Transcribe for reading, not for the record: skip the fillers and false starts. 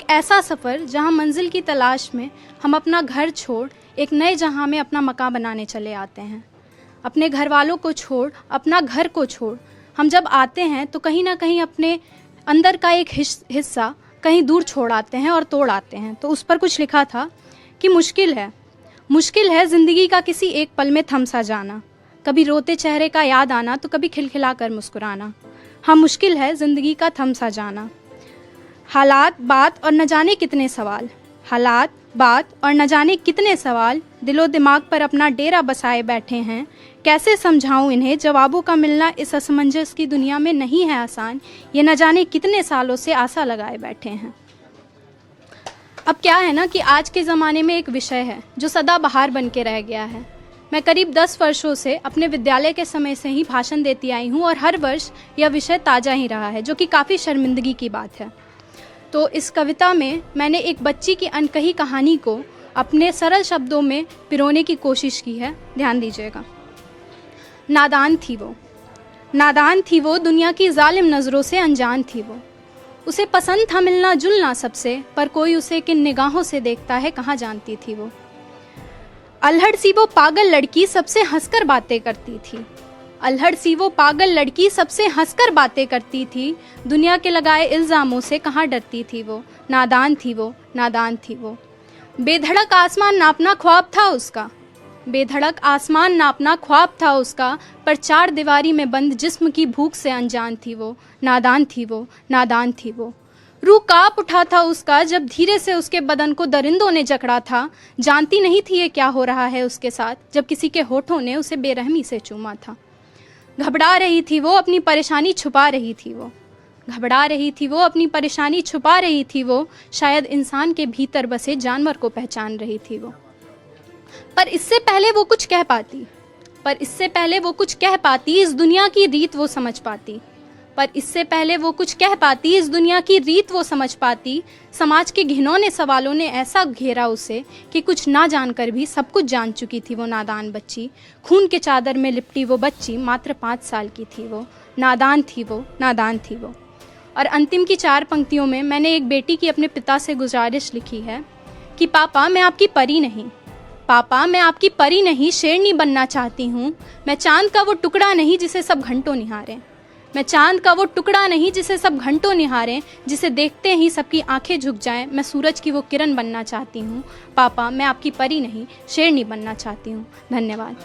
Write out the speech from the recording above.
ऐसा सफ़र जहां मंजिल की तलाश में हम अपना घर छोड़ एक नए जहां में अपना मकान बनाने चले आते हैं। अपने घर वालों को छोड़, अपना घर को छोड़ हम जब आते हैं तो कहीं ना कहीं अपने अंदर का एक हिस्सा कहीं दूर छोड़ आते हैं और तोड़ आते हैं। तो उस पर कुछ लिखा था कि मुश्किल है ज़िंदगी का किसी एक पल में थम सा जाना, कभी रोते चेहरे का याद आना तो कभी खिलखिला कर मुस्कुराना। हाँ, मुश्किल है ज़िंदगी का थम सा जाना। हालात बात और न जाने कितने सवाल दिलो दिमाग पर अपना डेरा बसाए बैठे हैं। कैसे समझाऊं इन्हें, जवाबों का मिलना इस असमंजस की दुनिया में नहीं है आसान। ये न जाने कितने सालों से आशा लगाए बैठे हैं। अब क्या है ना कि आज के ज़माने में एक विषय है जो सदाबहार बन के रह गया है। मैं करीब 10 वर्षों से अपने विद्यालय के समय से ही भाषण देती आई हूँ और हर वर्ष यह विषय ताज़ा ही रहा है, जो कि काफ़ी शर्मिंदगी की बात है। तो इस कविता में मैंने एक बच्ची की अनकही कहानी को अपने सरल शब्दों में पिरोने की कोशिश की है। ध्यान दीजिएगा। नादान थी वो दुनिया की जालिम नज़रों से अनजान थी वो। उसे पसंद था मिलना जुलना सबसे, पर कोई उसे किन निगाहों से देखता है कहाँ जानती थी वो। अल्हड़ सी वो पागल लड़की सबसे हंसकर बातें करती थी। दुनिया के लगाए इल्ज़ामों से कहाँ डरती थी वो। नादान थी वो। बेधड़क आसमान नापना ख्वाब था उसका, पर चार दीवारी में बंद जिस्म की भूख से अनजान थी वो। नादान थी वो। रूह कांप उठा था उसका जब धीरे से उसके बदन को दरिंदों ने जकड़ा था। जानती नहीं थी ये क्या हो रहा है उसके साथ, जब किसी के होठों ने उसे बेरहमी से चूमा था। घबरा रही थी वो, अपनी परेशानी छुपा रही थी वो। शायद इंसान के भीतर बसे जानवर को पहचान रही थी वो। पर इससे पहले वो कुछ कह पाती इस दुनिया की रीत वो समझ पाती। समाज के घिनौने सवालों ने ऐसा घेरा उसे कि कुछ ना जानकर भी सब कुछ जान चुकी थी वो नादान बच्ची। खून के चादर में लिपटी वो बच्ची मात्र 5 साल की थी वो। नादान थी वो। और अंतिम की 4 पंक्तियों में मैंने एक बेटी की अपने पिता से गुजारिश लिखी है कि पापा मैं आपकी परी नहीं शेरनी बनना चाहती हूँ। मैं चांद का वो टुकड़ा नहीं जिसे सब घंटों निहारें, जिसे देखते ही सबकी आंखें झुक जाएं। मैं सूरज की वो किरण बनना चाहती हूँ। पापा मैं आपकी परी नहीं शेरनी बनना चाहती हूँ। धन्यवाद।